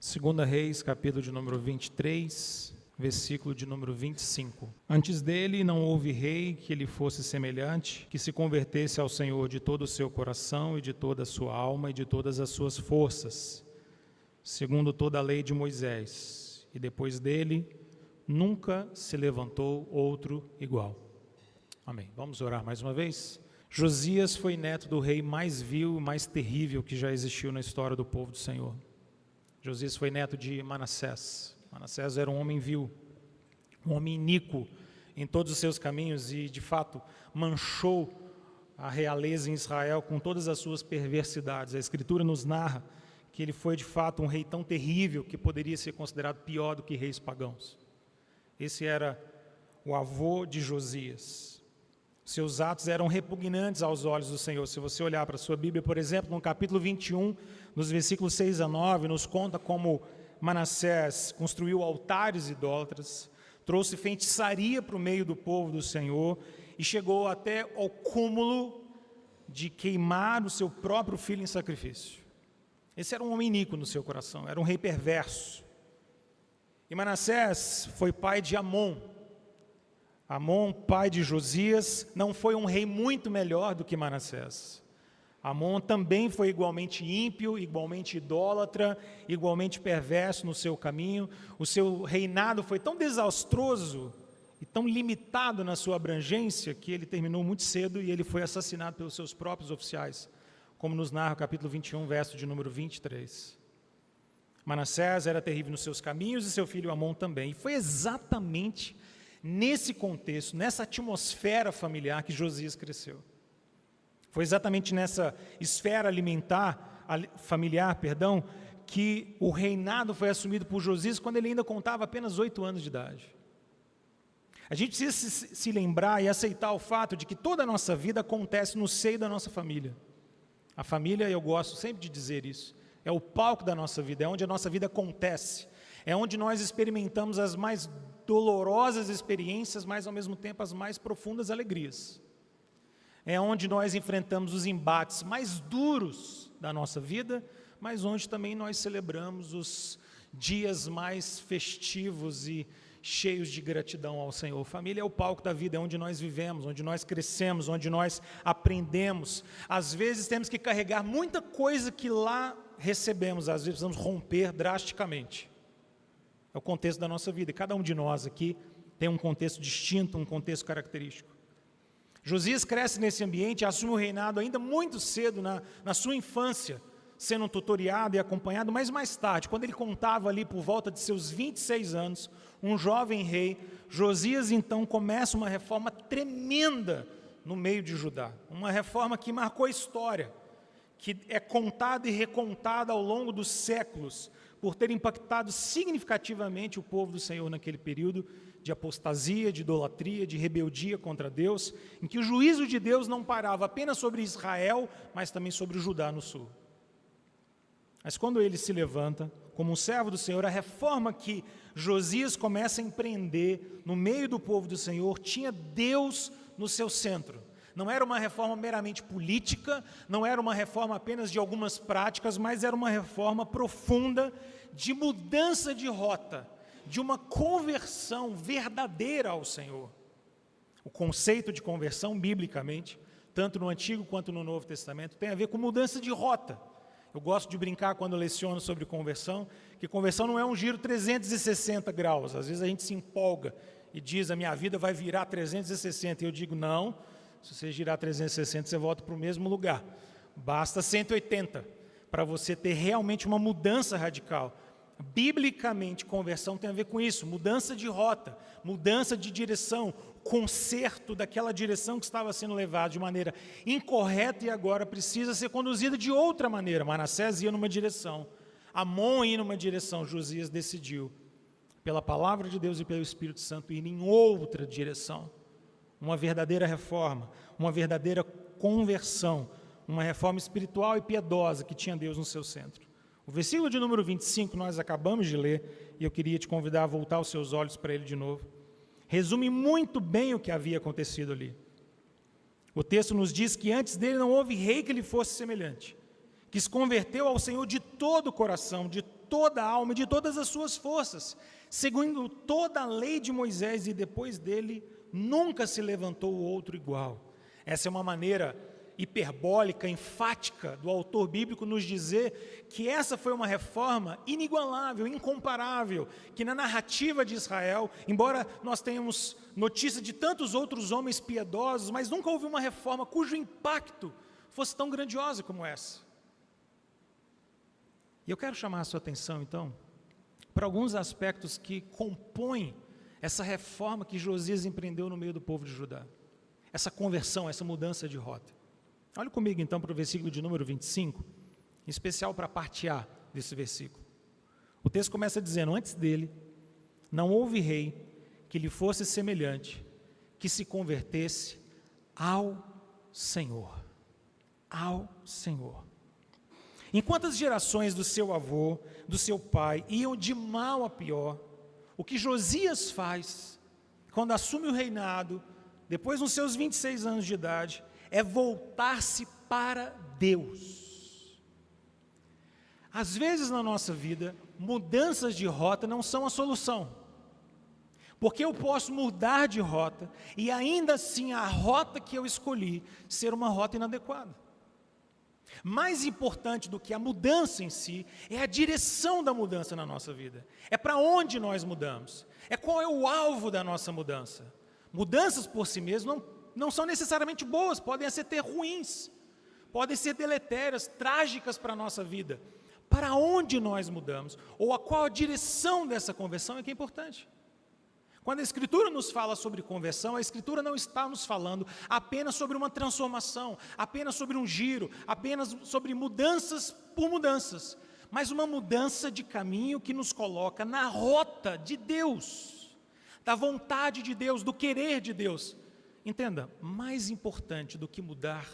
2 Reis, capítulo de número 23, versículo de número 25. Antes dele não houve rei que lhe fosse semelhante, que se convertesse ao Senhor de todo o seu coração e de toda a sua alma e de todas as suas forças, segundo toda a lei de Moisés. E depois dele nunca se levantou outro igual. Amém. Vamos orar mais uma vez? Josias foi neto do rei mais vil e mais terrível que já existiu na história do povo do Senhor. Josias foi neto de Manassés. Manassés era um homem vil, um homem iníquo em todos os seus caminhos e, de fato, manchou a realeza em Israel com todas as suas perversidades. A Escritura nos narra que ele foi, de fato, um rei tão terrível que poderia ser considerado pior do que reis pagãos. Esse era o avô de Josias. Seus atos eram repugnantes aos olhos do Senhor. Se você olhar para a sua Bíblia, por exemplo, no capítulo 21, nos versículos 6 a 9, nos conta como Manassés construiu altares idólatras, trouxe feitiçaria para o meio do povo do Senhor e chegou até ao cúmulo de queimar o seu próprio filho em sacrifício. Esse era um homem iníquo no seu coração, era um rei perverso. E Manassés foi pai de Amon. Amon, pai de Josias, não foi um rei muito melhor do que Manassés. Amon também foi igualmente ímpio, igualmente idólatra, igualmente perverso no seu caminho. O seu reinado foi tão desastroso e tão limitado na sua abrangência que ele terminou muito cedo e ele foi assassinado pelos seus próprios oficiais, como nos narra o capítulo 21, verso de número 23. Manassés era terrível nos seus caminhos e seu filho Amon também. E foi exatamente nesse contexto, nessa atmosfera familiar que Josias cresceu. Foi exatamente nessa esfera familiar, que o reinado foi assumido por Josias quando ele ainda contava apenas 8 anos de idade. A gente precisa se lembrar e aceitar o fato de que toda a nossa vida acontece no seio da nossa família. A família, eu gosto sempre de dizer isso, é o palco da nossa vida, é onde a nossa vida acontece, é onde nós experimentamos as mais dolorosas experiências, mas ao mesmo tempo as mais profundas alegrias. É onde nós enfrentamos os embates mais duros da nossa vida, mas onde também nós celebramos os dias mais festivos e cheios de gratidão ao Senhor. Família é o palco da vida, é onde nós vivemos, onde nós crescemos, onde nós aprendemos. Às vezes temos que carregar muita coisa que lá recebemos, às vezes precisamos romper drasticamente. É o contexto da nossa vida, e cada um de nós aqui tem um contexto distinto, um contexto característico. Josias cresce nesse ambiente e assume o reinado ainda muito cedo, na sua infância, sendo tutoriado e acompanhado, mas mais tarde, quando ele contava ali por volta de seus 26 anos, um jovem rei, Josias então começa uma reforma tremenda no meio de Judá, uma reforma que marcou a história, que é contada e recontada ao longo dos séculos, por ter impactado significativamente o povo do Senhor naquele período de apostasia, de idolatria, de rebeldia contra Deus, em que o juízo de Deus não parava apenas sobre Israel, mas também sobre o Judá no sul. Mas quando ele se levanta, como um servo do Senhor, a reforma que Josias começa a empreender no meio do povo do Senhor, tinha Deus no seu centro. Não era uma reforma meramente política, não era uma reforma apenas de algumas práticas, mas era uma reforma profunda de mudança de rota, de uma conversão verdadeira ao Senhor. O conceito de conversão, biblicamente, tanto no Antigo quanto no Novo Testamento, tem a ver com mudança de rota. Eu gosto de brincar quando leciono sobre conversão, que conversão não é um giro 360 graus. Às vezes a gente se empolga e diz, a minha vida vai virar 360, e eu digo, não. Se você girar 360, você volta para o mesmo lugar. Basta 180 para você ter realmente uma mudança radical. Biblicamente, conversão tem a ver com isso, mudança de rota, mudança de direção, conserto daquela direção que estava sendo levada de maneira incorreta e agora precisa ser conduzida de outra maneira. Manassés ia numa direção, Amon ia numa direção, Josias decidiu, pela palavra de Deus e pelo Espírito Santo, ir em outra direção. Uma verdadeira reforma, uma verdadeira conversão, uma reforma espiritual e piedosa que tinha Deus no seu centro. O versículo de número 25 nós acabamos de ler, e eu queria te convidar a voltar os seus olhos para ele de novo. Resume muito bem o que havia acontecido ali. O texto nos diz que antes dele não houve rei que lhe fosse semelhante, que se converteu ao Senhor de todo o coração, de toda a alma e de todas as suas forças, seguindo toda a lei de Moisés, e depois dele nunca se levantou outro igual. Essa é uma maneira hiperbólica, enfática do autor bíblico nos dizer que essa foi uma reforma inigualável, incomparável, que na narrativa de Israel, embora nós tenhamos notícia de tantos outros homens piedosos, mas nunca houve uma reforma cujo impacto fosse tão grandiosa como essa. E eu quero chamar a sua atenção, então, para alguns aspectos que compõem essa reforma que Josias empreendeu no meio do povo de Judá. Essa conversão, essa mudança de rota. Olha comigo, então, para o versículo de número 25, em especial para a parte A desse versículo. O texto começa dizendo: antes dele, não houve rei que lhe fosse semelhante, que se convertesse ao Senhor. Ao Senhor. Em quantas gerações do seu avô, do seu pai, iam de mal a pior, o que Josias faz, quando assume o reinado, depois dos seus 26 anos de idade, é voltar-se para Deus. Às vezes na nossa vida, mudanças de rota não são a solução, porque eu posso mudar de rota, e ainda assim a rota que eu escolhi ser uma rota inadequada. Mais importante do que a mudança em si, é a direção da mudança na nossa vida. É para onde nós mudamos. É qual é o alvo da nossa mudança. Mudanças por si mesmas não são necessariamente boas, podem ser ruins, podem ser deletérias, trágicas para a nossa vida. Para onde nós mudamos, ou a qual a direção dessa conversão é que é importante. Quando a Escritura nos fala sobre conversão, a Escritura não está nos falando apenas sobre uma transformação, apenas sobre um giro, apenas sobre mudanças por mudanças, mas uma mudança de caminho que nos coloca na rota de Deus, da vontade de Deus, do querer de Deus. Entenda, mais importante do que mudar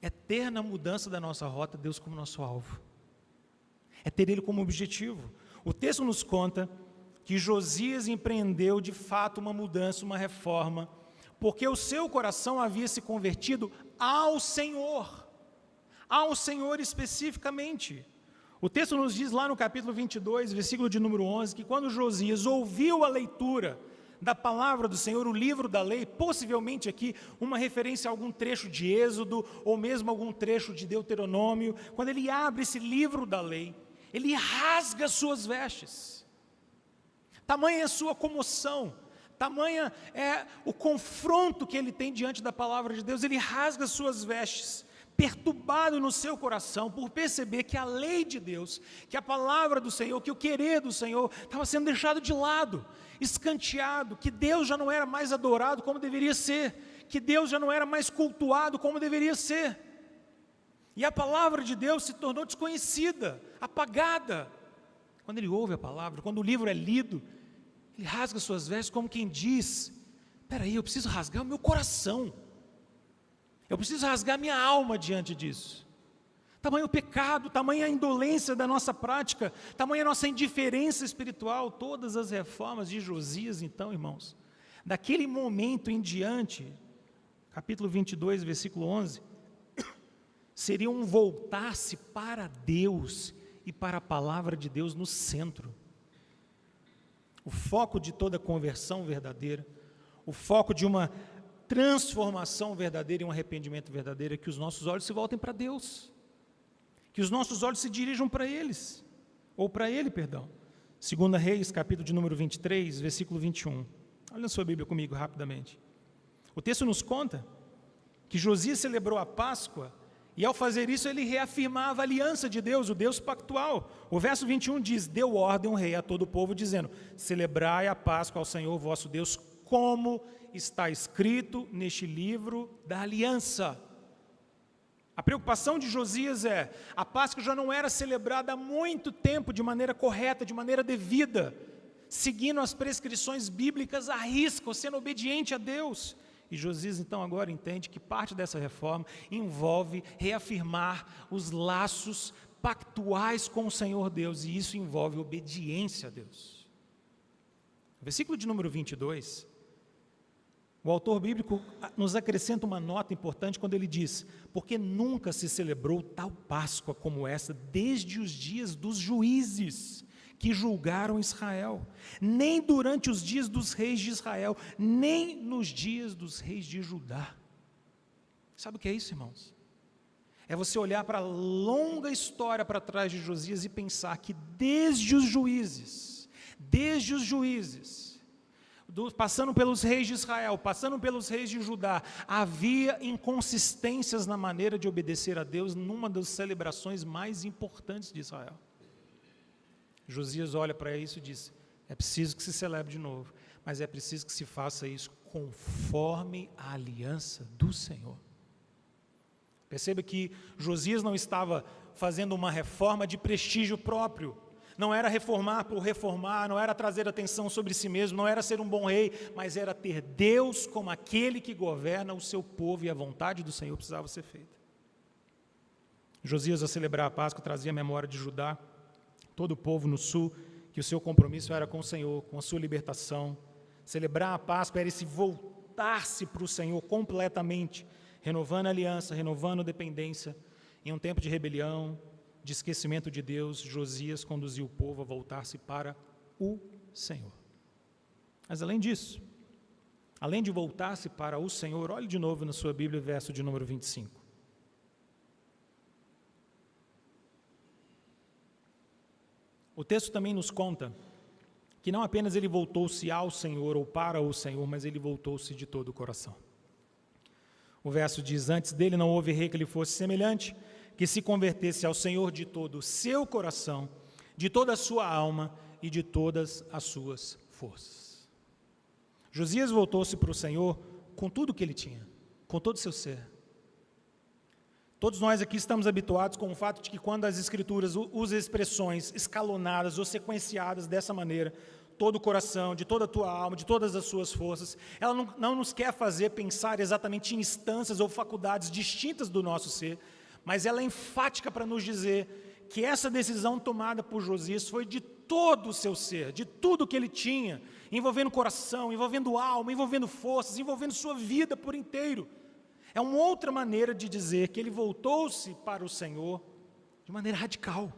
é ter na mudança da nossa rota Deus como nosso alvo, é ter Ele como objetivo. O texto nos conta que Josias empreendeu de fato uma mudança, uma reforma, porque o seu coração havia se convertido ao Senhor especificamente. O texto nos diz lá no capítulo 22, versículo de número 11, que quando Josias ouviu a leitura da palavra do Senhor, o livro da lei, possivelmente aqui uma referência a algum trecho de Êxodo, ou mesmo algum trecho de Deuteronômio, quando ele abre esse livro da lei, ele rasga suas vestes. Tamanha é a sua comoção, tamanha é o confronto que ele tem diante da palavra de Deus, ele rasga suas vestes, perturbado no seu coração por perceber que a lei de Deus, que a palavra do Senhor, que o querer do Senhor estava sendo deixado de lado, escanteado, que Deus já não era mais adorado como deveria ser, que Deus já não era mais cultuado como deveria ser, e a palavra de Deus se tornou desconhecida, apagada. Quando ele ouve a palavra, quando o livro é lido, ele rasga suas vestes como quem diz: espera aí, eu preciso rasgar o meu coração, eu preciso rasgar minha alma diante disso. Tamanho o pecado, tamanha a indolência da nossa prática, tamanha a nossa indiferença espiritual. Todas as reformas de Josias, então, irmãos, daquele momento em diante, capítulo 22, versículo 11, seriam um voltar-se para Deus e para a palavra de Deus no centro. O foco de toda conversão verdadeira, o foco de uma transformação verdadeira e um arrependimento verdadeiro é que os nossos olhos se voltem para Deus, que os nossos olhos se dirijam para eles, ou para Ele, perdão. 2 Reis, capítulo de número 23, versículo 21. Olha a sua Bíblia comigo rapidamente. O texto nos conta que Josias celebrou a Páscoa, e ao fazer isso ele reafirmava a aliança de Deus, o Deus pactual. O verso 21 diz: deu ordem o rei a todo o povo, dizendo: celebrai a Páscoa ao Senhor vosso Deus, como está escrito neste livro da aliança. A preocupação de Josias é: a Páscoa já não era celebrada há muito tempo de maneira correta, de maneira devida, seguindo as prescrições bíblicas à risca, sendo obediente a Deus. E Josias então agora entende que parte dessa reforma envolve reafirmar os laços pactuais com o Senhor Deus, e isso envolve obediência a Deus. O versículo de número 22 O autor bíblico nos acrescenta uma nota importante quando ele diz: porque nunca se celebrou tal Páscoa como essa desde os dias dos juízes que julgaram Israel, nem durante os dias dos reis de Israel, nem nos dias dos reis de Judá. Sabe o que é isso, irmãos? É você olhar para a longa história para trás de Josias e pensar que desde os juízes, passando pelos reis de Israel, passando pelos reis de Judá, havia inconsistências na maneira de obedecer a Deus numa das celebrações mais importantes de Israel. Josias olha para isso e diz: é preciso que se celebre de novo, mas é preciso que se faça isso conforme a aliança do Senhor. Perceba que Josias não estava fazendo uma reforma de prestígio próprio, não era reformar por reformar, não era trazer atenção sobre si mesmo, não era ser um bom rei, mas era ter Deus como aquele que governa o seu povo, e a vontade do Senhor precisava ser feita. Josias, ao celebrar a Páscoa, trazia a memória de Judá, todo o povo no sul, que o seu compromisso era com o Senhor, com a sua libertação. Celebrar a Páscoa era esse voltar-se para o Senhor completamente, renovando a aliança, renovando a dependência. Em um tempo de rebelião, de esquecimento de Deus, Josias conduziu o povo a voltar-se para o Senhor. Mas além disso, além de voltar-se para o Senhor, olhe de novo na sua Bíblia, verso de número 25. O texto também nos conta que não apenas ele voltou-se ao Senhor ou para o Senhor, mas ele voltou-se de todo o coração. O verso diz: antes dele não houve rei que lhe fosse semelhante, que se convertesse ao Senhor de todo o seu coração, de toda a sua alma e de todas as suas forças. Josias voltou-se para o Senhor com tudo o que ele tinha, com todo o seu ser. Todos nós aqui estamos habituados com o fato de que quando as Escrituras usam expressões escalonadas ou sequenciadas dessa maneira, todo o coração, de toda a tua alma, de todas as suas forças, ela não nos quer fazer pensar exatamente em instâncias ou faculdades distintas do nosso ser, mas ela é enfática para nos dizer que essa decisão tomada por Josias foi de todo o seu ser, de tudo que ele tinha, envolvendo coração, envolvendo alma, envolvendo forças, envolvendo sua vida por inteiro. É uma outra maneira de dizer que ele voltou-se para o Senhor de maneira radical,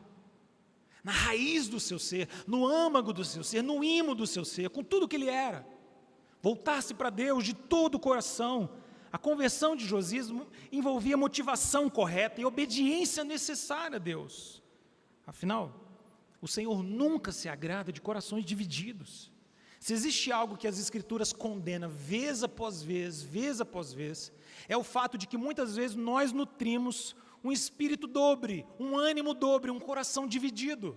na raiz do seu ser, no âmago do seu ser, no imo do seu ser, com tudo que ele era. Voltar-se para Deus de todo o coração. A conversão de Josias envolvia motivação correta e obediência necessária a Deus. Afinal, o Senhor nunca se agrada de corações divididos. Se existe algo que as Escrituras condenam vez após vez, é o fato de que muitas vezes nós nutrimos um espírito dobre, um ânimo dobre, um coração dividido.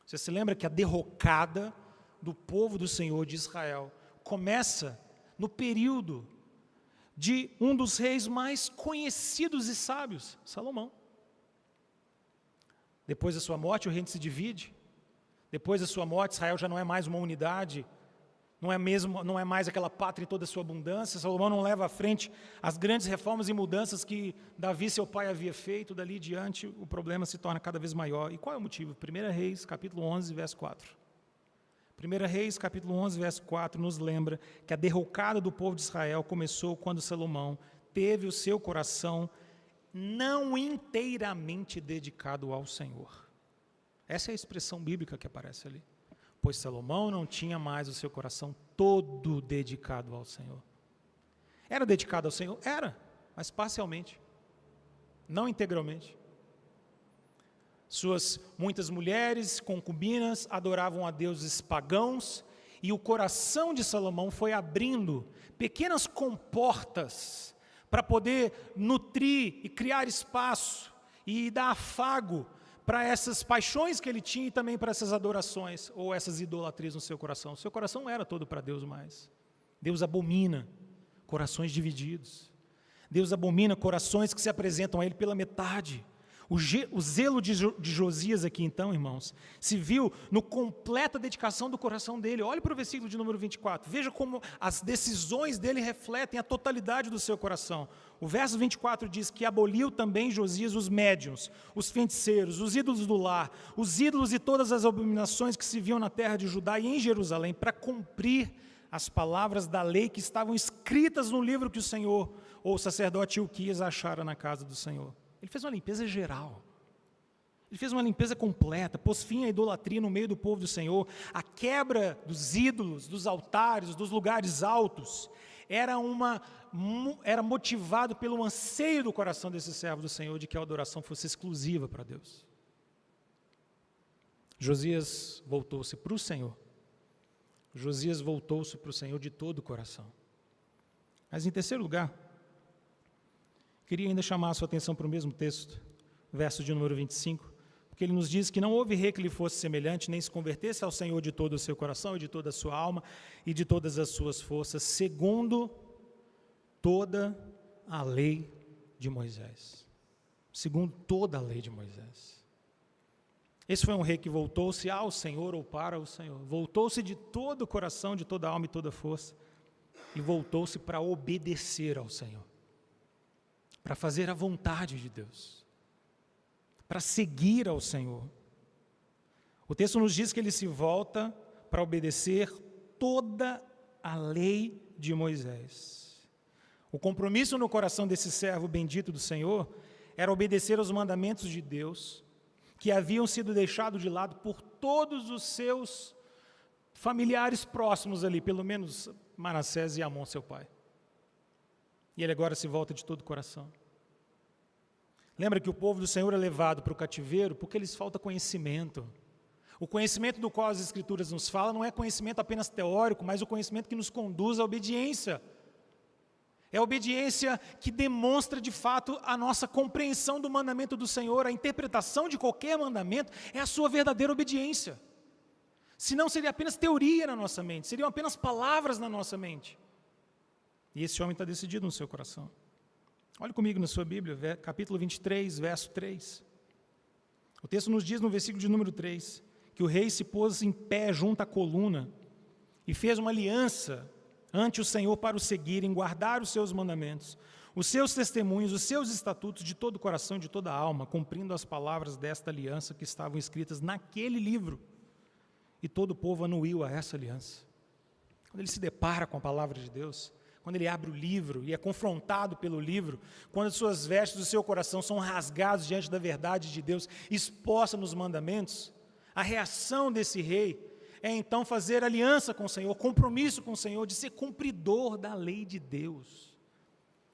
Você se lembra que a derrocada do povo do Senhor de Israel começa no período de um dos reis mais conhecidos e sábios, Salomão. Depois da sua morte, o reino se divide. Depois da sua morte, Israel já não é mais uma unidade, não é mais aquela pátria em toda a sua abundância. Salomão não leva à frente as grandes reformas e mudanças que Davi, seu pai, havia feito. Dali em diante, o problema se torna cada vez maior. E qual é o motivo? 1 Reis, capítulo 11, verso 4. 1 Reis, capítulo 11, verso 4, nos lembra que a derrocada do povo de Israel começou quando Salomão teve o seu coração não inteiramente dedicado ao Senhor. Essa é a expressão bíblica que aparece ali. Pois Salomão não tinha mais o seu coração todo dedicado ao Senhor. Era dedicado ao Senhor? Era, mas parcialmente, não integralmente. Suas muitas mulheres, concubinas, adoravam a deuses pagãos, e o coração de Salomão foi abrindo pequenas comportas para poder nutrir e criar espaço e dar afago para essas paixões que ele tinha e também para essas adorações ou essas idolatrias no seu coração. O seu coração não era todo para Deus mais. Deus abomina corações divididos. Deus abomina corações que se apresentam a Ele pela metade. O zelo de Josias aqui então, irmãos, se viu no completa dedicação do coração dele. Olhe para o versículo de número 24, veja como as decisões dele refletem a totalidade do seu coração. O verso 24 diz que aboliu também Josias os médiuns, os feiticeiros, os ídolos do lar, os ídolos e todas as abominações que se viam na terra de Judá e em Jerusalém, para cumprir as palavras da lei que estavam escritas no livro que o Senhor, ou o sacerdote Ilquias, achara na casa do Senhor. Ele fez uma limpeza geral. Ele fez uma limpeza completa, pôs fim à idolatria no meio do povo do Senhor. A quebra dos ídolos, dos altares, dos lugares altos, era motivado pelo anseio do coração desse servo do Senhor de que a adoração fosse exclusiva para Deus. Josias voltou-se para o Senhor. Josias voltou-se para o Senhor de todo o coração. Mas em terceiro lugar, queria ainda chamar a sua atenção para o mesmo texto, verso de número 25, porque ele nos diz que não houve rei que lhe fosse semelhante, nem se convertesse ao Senhor de todo o seu coração e de toda a sua alma e de todas as suas forças, segundo toda a lei de Moisés. Segundo toda a lei de Moisés. Esse foi um rei que voltou-se ao Senhor ou para o Senhor. Voltou-se de todo o coração, de toda a alma e toda a força. E voltou-se para obedecer ao Senhor. Para fazer a vontade de Deus. Para seguir ao Senhor. O texto nos diz que ele se volta para obedecer toda a lei de Moisés. O compromisso no coração desse servo bendito do Senhor era obedecer aos mandamentos de Deus, que haviam sido deixados de lado por todos os seus familiares próximos ali, pelo menos Manassés e Amon, seu pai. E ele agora se volta de todo o coração. Lembra que o povo do Senhor é levado para o cativeiro porque lhes falta conhecimento. O conhecimento do qual as Escrituras nos falam não é conhecimento apenas teórico, mas o conhecimento que nos conduz à obediência. É a obediência que demonstra de fato a nossa compreensão do mandamento do Senhor. A interpretação de qualquer mandamento é a sua verdadeira obediência. Senão seria apenas teoria na nossa mente, seriam apenas palavras na nossa mente. E esse homem está decidido no seu coração. Olhe comigo na sua Bíblia, capítulo 23, verso 3. O texto nos diz no versículo de número 3, que o rei se pôs em pé junto à coluna e fez uma aliança ante o Senhor para o seguir, em guardar os seus mandamentos, os seus testemunhos, os seus estatutos de todo o coração e de toda a alma, cumprindo as palavras desta aliança que estavam escritas naquele livro. E todo o povo anuiu a essa aliança. Quando ele se depara com a palavra de Deus, quando ele abre o livro e é confrontado pelo livro, quando as suas vestes do seu coração são rasgadas diante da verdade de Deus, exposta nos mandamentos, a reação desse rei é então fazer aliança com o Senhor, compromisso com o Senhor, de ser cumpridor da lei de Deus.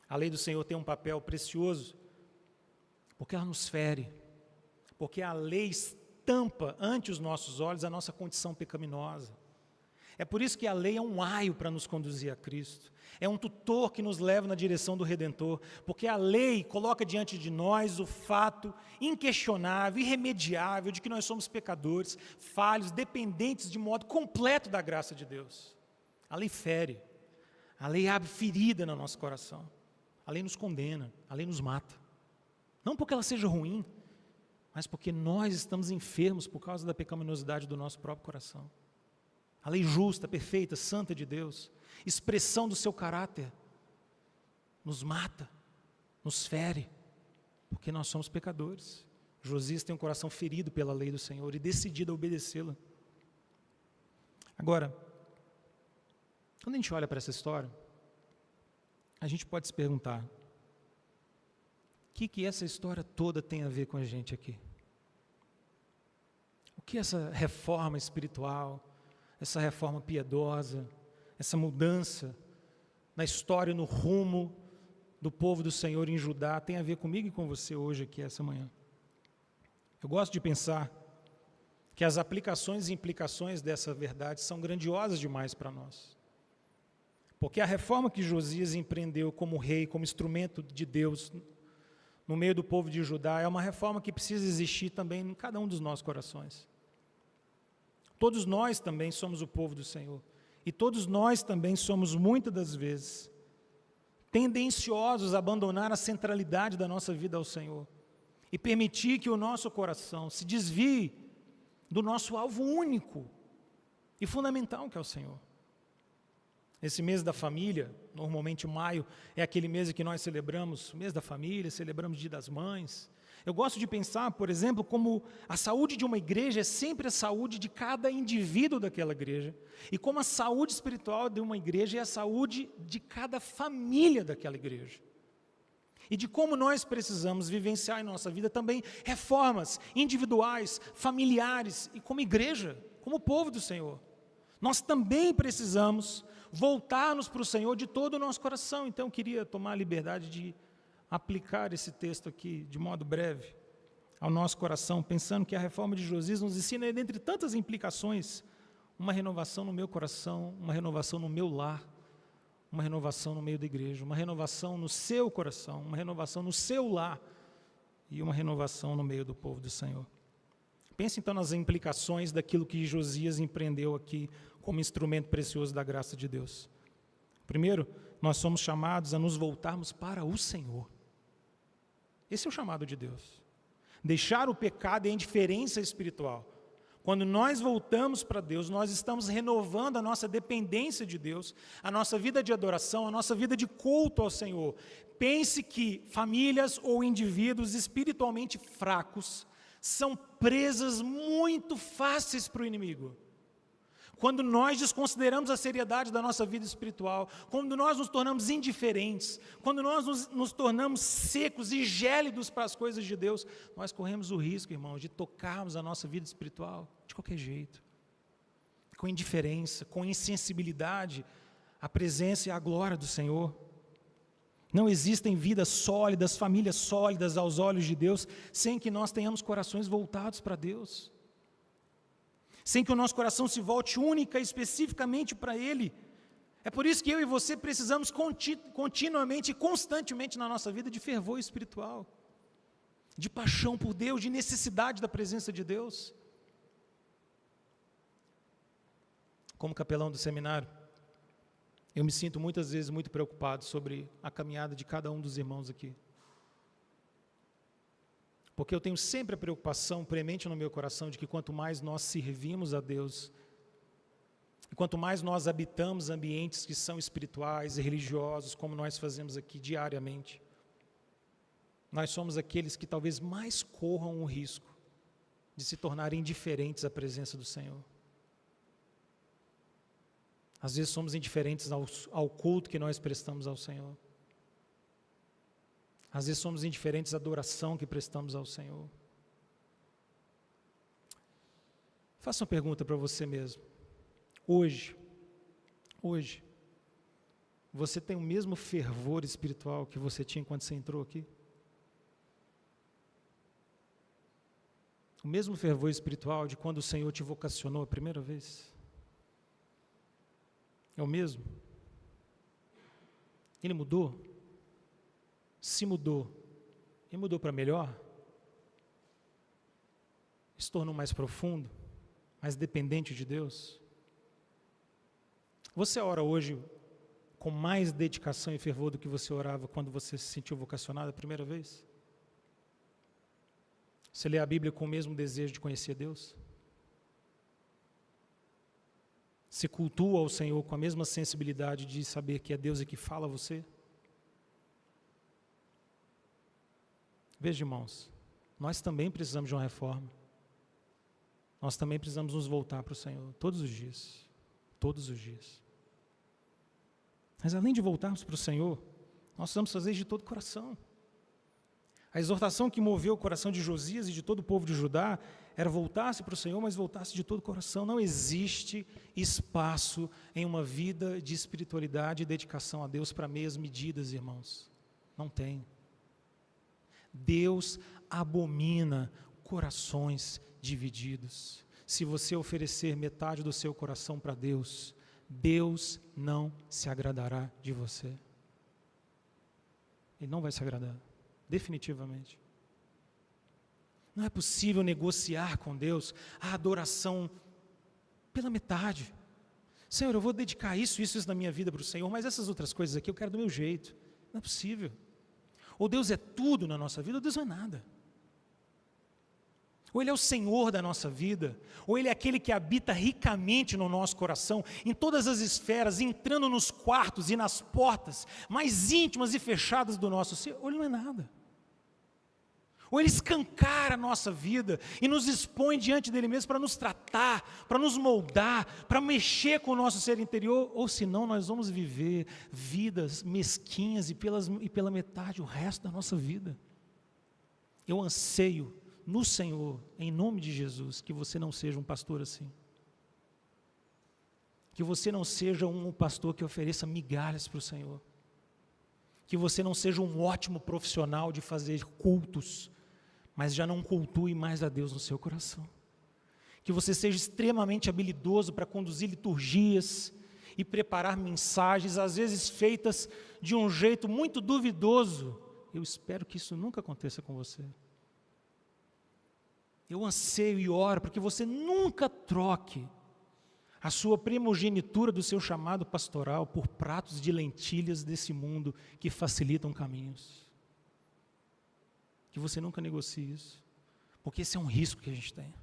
A lei do Senhor tem um papel precioso, porque ela nos fere, porque a lei estampa ante os nossos olhos a nossa condição pecaminosa. É por isso que a lei é um aio para nos conduzir a Cristo, é um tutor que nos leva na direção do Redentor, porque a lei coloca diante de nós o fato inquestionável, irremediável de que nós somos pecadores, falhos, dependentes de modo completo da graça de Deus. A lei fere, a lei abre ferida no nosso coração, a lei nos condena, a lei nos mata. Não porque ela seja ruim, mas porque nós estamos enfermos por causa da pecaminosidade do nosso próprio coração. A lei justa, perfeita, santa de Deus, expressão do seu caráter, nos mata, nos fere, porque nós somos pecadores. Josias tem um coração ferido pela lei do Senhor e decidido a obedecê-la. Agora, quando a gente olha para essa história, a gente pode se perguntar, o que essa história toda tem a ver com a gente aqui? O que essa reforma espiritual, essa reforma piedosa, essa mudança na história, no rumo do povo do Senhor em Judá, tem a ver comigo e com você hoje aqui, essa manhã? Eu gosto de pensar que as aplicações e implicações dessa verdade são grandiosas demais para nós. Porque a reforma que Josias empreendeu como rei, como instrumento de Deus no meio do povo de Judá, é uma reforma que precisa existir também em cada um dos nossos corações. Todos nós também somos o povo do Senhor. E todos nós também somos, muitas das vezes, tendenciosos a abandonar a centralidade da nossa vida ao Senhor e permitir que o nosso coração se desvie do nosso alvo único e fundamental, que é o Senhor. Esse mês da família, normalmente maio, é aquele mês em que nós celebramos o mês da família, celebramos o Dia das Mães. Eu gosto de pensar, por exemplo, como a saúde de uma igreja é sempre a saúde de cada indivíduo daquela igreja, e como a saúde espiritual de uma igreja é a saúde de cada família daquela igreja. E de como nós precisamos vivenciar em nossa vida também reformas individuais, familiares e como igreja, como povo do Senhor. Nós também precisamos voltar-nos para o Senhor de todo o nosso coração. Então eu queria tomar a liberdade de aplicar esse texto aqui de modo breve ao nosso coração, pensando que a reforma de Josias nos ensina, dentre tantas implicações, uma renovação no meu coração, uma renovação no meu lar, uma renovação no meio da igreja, uma renovação no seu coração, uma renovação no seu lar e uma renovação no meio do povo do Senhor. Pense então nas implicações daquilo que Josias empreendeu aqui como instrumento precioso da graça de Deus. Primeiro, nós somos chamados a nos voltarmos para o Senhor. Esse é o chamado de Deus. Deixar o pecado e a indiferença espiritual. Quando nós voltamos para Deus, nós estamos renovando a nossa dependência de Deus, a nossa vida de adoração, a nossa vida de culto ao Senhor. Pense que famílias ou indivíduos espiritualmente fracos são presas muito fáceis para o inimigo. Quando nós desconsideramos a seriedade da nossa vida espiritual, quando nós nos tornamos indiferentes, quando nós nos tornamos secos e gélidos para as coisas de Deus, nós corremos o risco, irmãos, de tocarmos a nossa vida espiritual de qualquer jeito, com indiferença, com insensibilidade à presença e à glória do Senhor. Não existem vidas sólidas, famílias sólidas aos olhos de Deus, sem que nós tenhamos corações voltados para Deus. Sem que o nosso coração se volte única e especificamente para Ele. É por isso que eu e você precisamos continuamente e constantemente na nossa vida de fervor espiritual, de paixão por Deus, de necessidade da presença de Deus. Como capelão do seminário, eu me sinto muitas vezes muito preocupado sobre a caminhada de cada um dos irmãos aqui. Porque eu tenho sempre a preocupação premente no meu coração de que quanto mais nós servimos a Deus, e quanto mais nós habitamos ambientes que são espirituais e religiosos, como nós fazemos aqui diariamente, nós somos aqueles que talvez mais corram o risco de se tornarem indiferentes à presença do Senhor. Às vezes somos indiferentes ao culto que nós prestamos ao Senhor. Às vezes somos indiferentes à adoração que prestamos ao Senhor. Faça uma pergunta para você mesmo. Hoje, você tem o mesmo fervor espiritual que você tinha quando você entrou aqui? O mesmo fervor espiritual de quando o Senhor te vocacionou a primeira vez? É o mesmo? Ele mudou? Se mudou, e mudou para melhor? Se tornou mais profundo, mais dependente de Deus? Você ora hoje com mais dedicação e fervor do que você orava quando você se sentiu vocacionado a primeira vez? Você lê a Bíblia com o mesmo desejo de conhecer Deus? Você cultua ao Senhor com a mesma sensibilidade de saber que é Deus que fala a você? Veja, irmãos, nós também precisamos de uma reforma. Nós também precisamos nos voltar para o Senhor, todos os dias. Todos os dias. Mas além de voltarmos para o Senhor, nós precisamos fazer isso de todo o coração. A exortação que moveu o coração de Josias e de todo o povo de Judá era voltar-se para o Senhor, mas voltar-se de todo o coração. Não existe espaço em uma vida de espiritualidade e dedicação a Deus para meias medidas, irmãos. Não tem. Deus abomina corações divididos. Se você oferecer metade do seu coração para Deus, Deus não se agradará de você. Ele não vai se agradar, definitivamente. Não é possível negociar com Deus a adoração pela metade. Senhor, eu vou dedicar isso na minha vida para o Senhor, mas essas outras coisas aqui eu quero do meu jeito. Não é possível. Ou Deus é tudo na nossa vida, ou Deus não é nada. Ou Ele é o Senhor da nossa vida, ou Ele é aquele que habita ricamente no nosso coração, em todas as esferas, entrando nos quartos e nas portas mais íntimas e fechadas do nosso ser, ou Ele não é nada. Ou Ele escancara a nossa vida e nos expõe diante dEle mesmo para nos tratar, para nos moldar, para mexer com o nosso ser interior, ou senão nós vamos viver vidas mesquinhas e pela metade o resto da nossa vida. Eu anseio no Senhor, em nome de Jesus, que você não seja um pastor assim. Que você não seja um pastor que ofereça migalhas para o Senhor. Que você não seja um ótimo profissional de fazer cultos, mas já não cultue mais a Deus no seu coração. Que você seja extremamente habilidoso para conduzir liturgias e preparar mensagens, às vezes feitas de um jeito muito duvidoso. Eu espero que isso nunca aconteça com você. Eu anseio e oro para que você nunca troque a sua primogenitura do seu chamado pastoral por pratos de lentilhas desse mundo que facilitam caminhos. Que você nunca negocie isso, porque esse é um risco que a gente tem.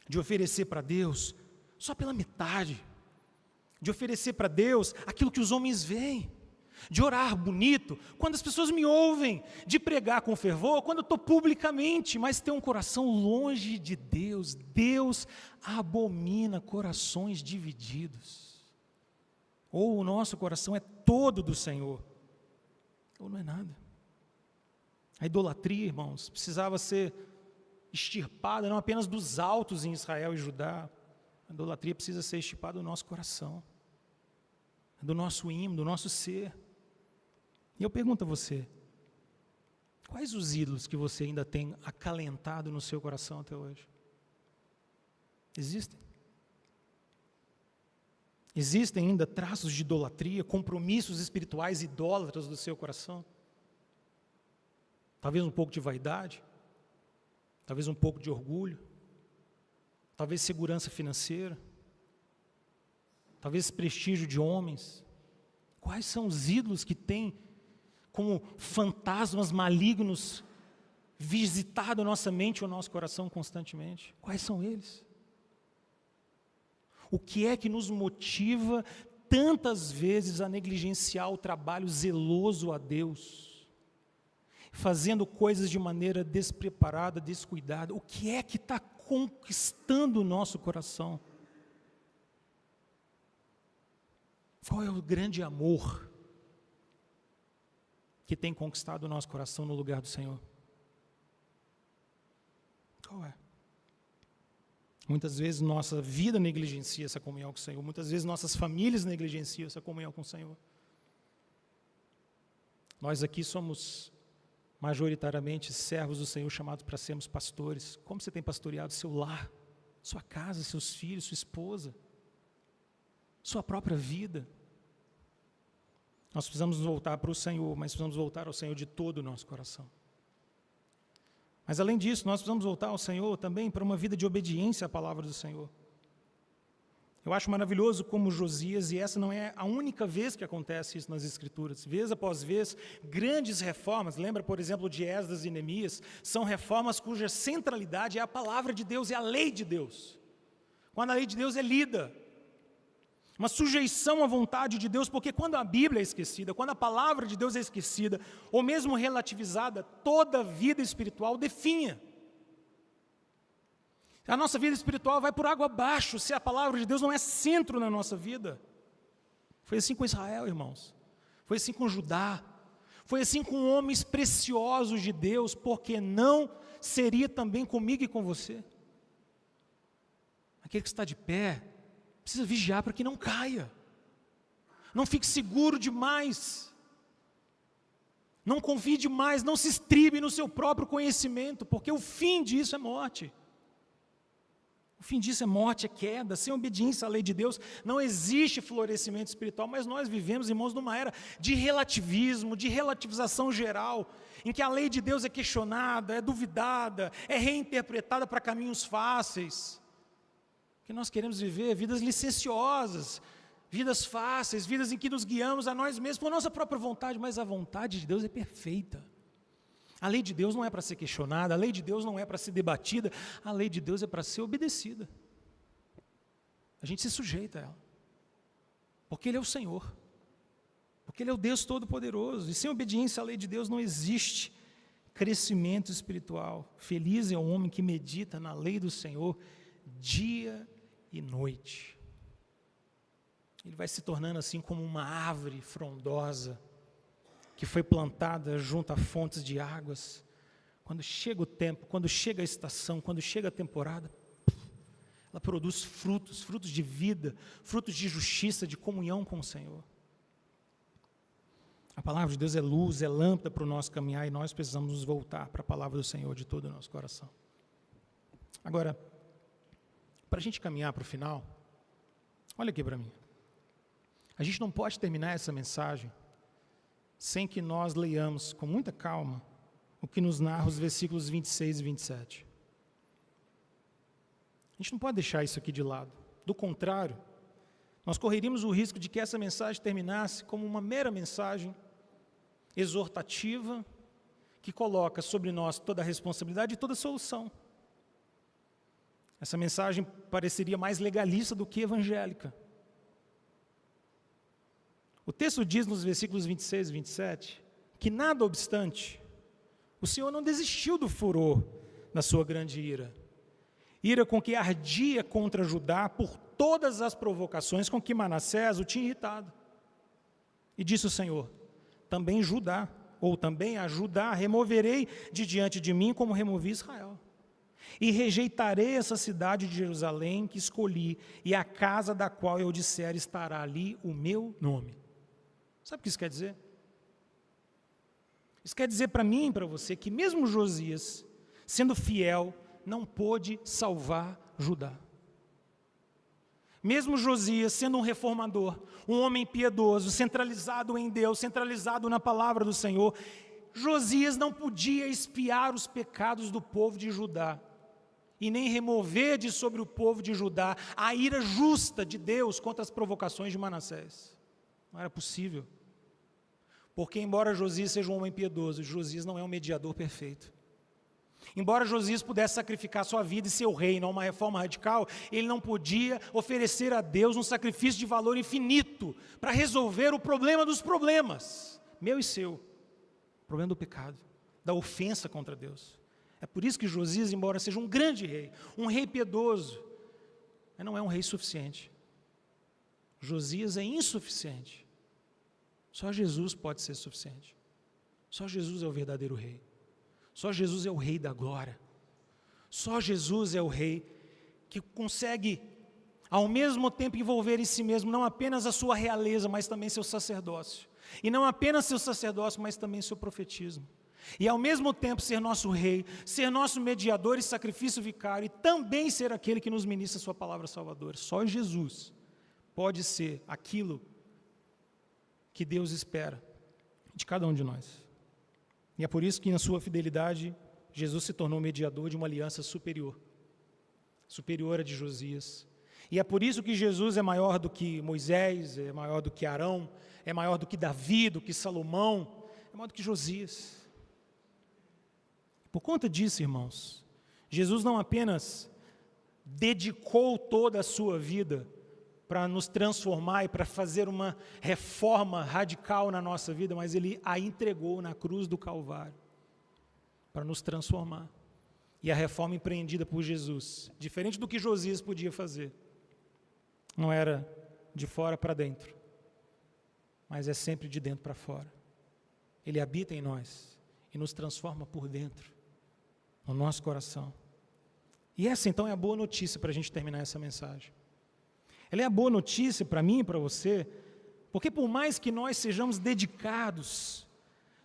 De oferecer para Deus só pela metade, de oferecer para Deus aquilo que os homens veem, de orar bonito quando as pessoas me ouvem, de pregar com fervor quando eu estou publicamente, mas ter um coração longe de Deus. Deus abomina corações divididos. Ou o nosso coração é todo do Senhor, ou não é nada. A idolatria, irmãos, precisava ser extirpada não apenas dos altos em Israel e Judá. A idolatria precisa ser extirpada do nosso coração, do nosso ímã, do nosso ser. E eu pergunto a você, quais os ídolos que você ainda tem acalentado no seu coração até hoje? Existem? Existem ainda traços de idolatria, compromissos espirituais idólatras do seu coração? Talvez um pouco de vaidade, talvez um pouco de orgulho, talvez segurança financeira, talvez prestígio de homens. Quais são os ídolos que têm como fantasmas malignos visitado a nossa mente ou o nosso coração constantemente? Quais são eles? O que é que nos motiva tantas vezes a negligenciar o trabalho zeloso a Deus, fazendo coisas de maneira despreparada, descuidada? O que é que está conquistando o nosso coração? Qual é o grande amor que tem conquistado o nosso coração no lugar do Senhor? Qual é? Muitas vezes nossa vida negligencia essa comunhão com o Senhor, muitas vezes nossas famílias negligenciam essa comunhão com o Senhor. Nós aqui somos majoritariamente servos do Senhor, chamados para sermos pastores. Como você tem pastoreado seu lar, sua casa, seus filhos, sua esposa, sua própria vida? Nós precisamos voltar para o Senhor, mas precisamos voltar ao Senhor de todo o nosso coração. Mas além disso, nós precisamos voltar ao Senhor também para uma vida de obediência à palavra do Senhor. Eu acho maravilhoso como Josias, e essa não é a única vez que acontece isso nas Escrituras, vez após vez, grandes reformas, lembra, por exemplo, de Esdras e Neemias, são reformas cuja centralidade é a palavra de Deus, é a lei de Deus. Quando a lei de Deus é lida, uma sujeição à vontade de Deus, porque quando a Bíblia é esquecida, quando a palavra de Deus é esquecida, ou mesmo relativizada, toda a vida espiritual definha. A nossa vida espiritual vai por água abaixo se a palavra de Deus não é centro na nossa vida. Foi assim com Israel, irmãos. Foi assim com Judá. Foi assim com homens preciosos de Deus, porque não seria também comigo e com você. Aquele que está de pé precisa vigiar para que não caia. Não fique seguro demais. Não confie demais, não se estribe no seu próprio conhecimento, porque o fim disso é morte. O fim disso é morte, é queda. Sem obediência à lei de Deus, não existe florescimento espiritual, mas nós vivemos, irmãos, numa era de relativismo, de relativização geral, em que a lei de Deus é questionada, é duvidada, é reinterpretada para caminhos fáceis. Que nós queremos viver vidas licenciosas, vidas fáceis, vidas em que nos guiamos a nós mesmos por nossa própria vontade, mas a vontade de Deus é perfeita. A lei de Deus não é para ser questionada, a lei de Deus não é para ser debatida, a lei de Deus é para ser obedecida. A gente se sujeita a ela, porque Ele é o Senhor, porque Ele é o Deus Todo-Poderoso, e sem obediência à lei de Deus não existe crescimento espiritual. Feliz é o homem que medita na lei do Senhor dia e noite. Ele vai se tornando assim como uma árvore frondosa, que foi plantada junto a fontes de águas. Quando chega o tempo, quando chega a estação, quando chega a temporada, ela produz frutos, frutos de vida, frutos de justiça, de comunhão com o Senhor. A palavra de Deus é luz, é lâmpada para o nosso caminhar, e nós precisamos nos voltar para a palavra do Senhor de todo o nosso coração. Agora, para a gente caminhar para o final, olha aqui para mim. A gente não pode terminar essa mensagem sem que nós leiamos com muita calma o que nos narra os versículos 26 e 27. A gente não pode deixar isso aqui de lado. Do contrário, nós correríamos o risco de que essa mensagem terminasse como uma mera mensagem exortativa que coloca sobre nós toda a responsabilidade e toda a solução. Essa mensagem pareceria mais legalista do que evangélica. O texto diz nos versículos 26 e 27 que, nada obstante, o Senhor não desistiu do furor da sua grande ira. Ira com que ardia contra Judá por todas as provocações com que Manassés o tinha irritado. E disse o Senhor: também Judá, ou também a Judá, removerei de diante de mim como removi Israel. E rejeitarei essa cidade de Jerusalém que escolhi, e a casa da qual eu disser estará ali o meu nome. Sabe o que isso quer dizer? Isso quer dizer para mim e para você que mesmo Josias, sendo fiel, não pôde salvar Judá. Mesmo Josias, sendo um reformador, um homem piedoso, centralizado em Deus, centralizado na palavra do Senhor, Josias não podia expiar os pecados do povo de Judá e nem remover de sobre o povo de Judá a ira justa de Deus contra as provocações de Manassés. Não era possível. Porque embora Josias seja um homem piedoso, Josias não é um mediador perfeito. Embora Josias pudesse sacrificar sua vida e seu reino a uma reforma radical, ele não podia oferecer a Deus um sacrifício de valor infinito para resolver o problema dos problemas, meu e seu, o problema do pecado, da ofensa contra Deus. É por isso que Josias, embora seja um grande rei, um rei piedoso, mas não é um rei suficiente. Josias é insuficiente. Só Jesus pode ser suficiente. Só Jesus é o verdadeiro rei. Só Jesus é o rei da glória. Só Jesus é o rei que consegue, ao mesmo tempo, envolver em si mesmo não apenas a sua realeza, mas também seu sacerdócio. E não apenas seu sacerdócio, mas também seu profetismo. E ao mesmo tempo ser nosso rei, ser nosso mediador e sacrifício vicário, e também ser aquele que nos ministra a sua palavra salvadora. Só Jesus pode ser aquilo que Deus espera de cada um de nós. E é por isso que na sua fidelidade, Jesus se tornou mediador de uma aliança superior. Superior a de Josias. E é por isso que Jesus é maior do que Moisés, é maior do que Arão, é maior do que Davi, do que Salomão, é maior do que Josias. Por conta disso, irmãos, Jesus não apenas dedicou toda a sua vida para nos transformar e para fazer uma reforma radical na nossa vida, mas Ele a entregou na cruz do Calvário para nos transformar. E a reforma empreendida por Jesus, diferente do que Josias podia fazer, não era de fora para dentro, mas é sempre de dentro para fora. Ele habita em nós e nos transforma por dentro, no nosso coração. E essa então é a boa notícia para a gente terminar essa mensagem. Ela é a boa notícia para mim e para você, porque por mais que nós sejamos dedicados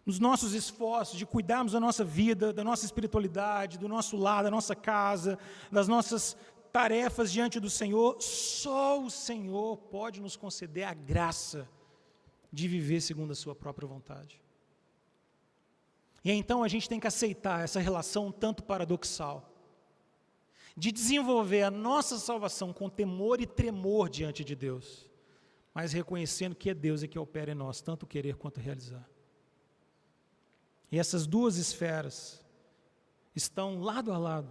nos nossos esforços de cuidarmos da nossa vida, da nossa espiritualidade, do nosso lar, da nossa casa, das nossas tarefas diante do Senhor, só o Senhor pode nos conceder a graça de viver segundo a sua própria vontade. E então a gente tem que aceitar essa relação um tanto paradoxal, de desenvolver a nossa salvação com temor e tremor diante de Deus, mas reconhecendo que é Deus que opera em nós, tanto querer quanto realizar. E essas duas esferas estão lado a lado.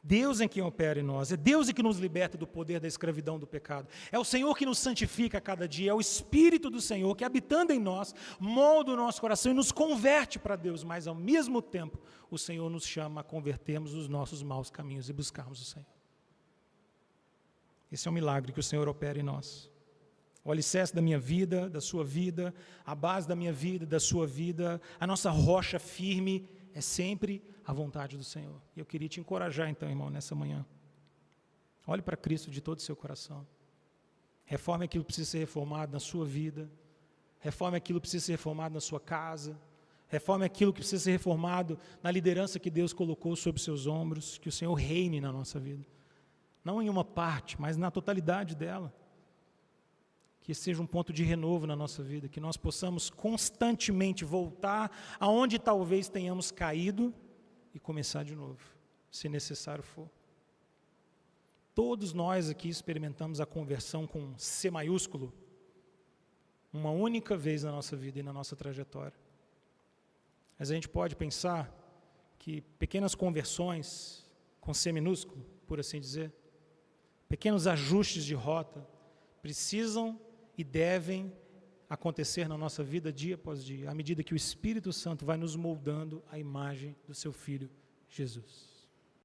Deus em quem opera em nós, é Deus em que nos liberta do poder da escravidão do pecado. É o Senhor que nos santifica a cada dia, é o Espírito do Senhor que, habitando em nós, molda o nosso coração e nos converte para Deus, mas ao mesmo tempo o Senhor nos chama a convertermos os nossos maus caminhos e buscarmos o Senhor. Esse é um milagre que o Senhor opera em nós. O alicerce da minha vida, da sua vida, a base da minha vida, da sua vida, a nossa rocha firme é sempre a vontade do Senhor. E eu queria te encorajar então, irmão, nessa manhã. Olhe para Cristo de todo o seu coração. Reforme aquilo que precisa ser reformado na sua vida. Reforme aquilo que precisa ser reformado na sua casa. Reforme aquilo que precisa ser reformado na liderança que Deus colocou sobre seus ombros. Que o Senhor reine na nossa vida. Não em uma parte, mas na totalidade dela. Que seja um ponto de renovo na nossa vida. Que nós possamos constantemente voltar aonde talvez tenhamos caído e começar de novo, se necessário for. Todos nós aqui experimentamos a conversão com C maiúsculo, uma única vez na nossa vida e na nossa trajetória. Mas a gente pode pensar que pequenas conversões, com C minúsculo, por assim dizer, pequenos ajustes de rota, precisam e devem acontecer na nossa vida dia após dia, à medida que o Espírito Santo vai nos moldando à imagem do seu Filho Jesus.